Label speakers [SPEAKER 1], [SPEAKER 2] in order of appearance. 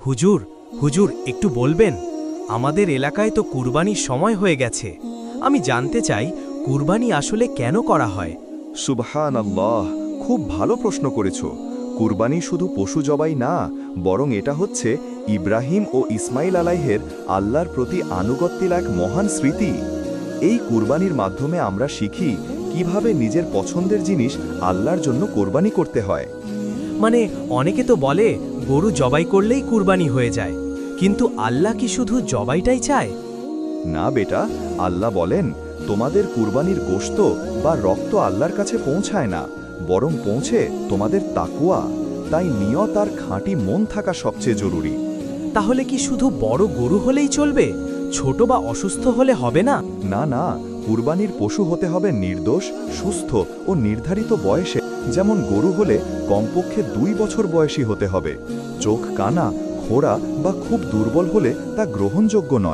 [SPEAKER 1] হুজুর হুজুর একটু বলবেন, আমাদের এলাকায় তো কুরবানির সময় হয়ে গেছে। আমি জানতে চাই কুরবানি আসলে কেন করা হয়।
[SPEAKER 2] সুবহানাল্লাহ, খুব ভালো প্রশ্ন করেছ। কুরবানি শুধু পশু জবাই না, বরং এটা হচ্ছে ইব্রাহিম ও ইসমাইল আলাইহের আল্লাহর প্রতি আনুগত্যের এক মহান স্মৃতি। এই কুরবানির মাধ্যমে আমরা শিখি কিভাবে নিজের পছন্দের জিনিস আল্লাহর জন্য কোরবানি করতে হয়।
[SPEAKER 1] মানে অনেকে তো বলে গরু জবাই করলেই কুরবানি হয়ে যায়, কিন্তু আল্লাহ কি শুধু জবাইটাই চায়?
[SPEAKER 2] না বেটা, আল্লাহ বলেন, তোমাদের কুরবানির গোশত বা রক্ত আল্লাহর কাছে পৌঁছায় না, বরং পৌঁছে তোমাদের তাকওয়া। তাই নিয়ত আর খাঁটি মন থাকা সবচেয়ে জরুরি।
[SPEAKER 1] তাহলে কি শুধু বড় গরু হলেই চলবে? ছোট বা অসুস্থ হলে হবে না?
[SPEAKER 2] না না, কুরবানির পশু হতে হবে নির্দোষ, সুস্থ ও নির্ধারিত বয়সে। যেমন গরু হলে কমপক্ষে 2 বছর বয়সী হতে হবে। চোখ কানা, খোঁড়া বা খুব দুর্বল হলে তা গ্রহণযোগ্য নয়।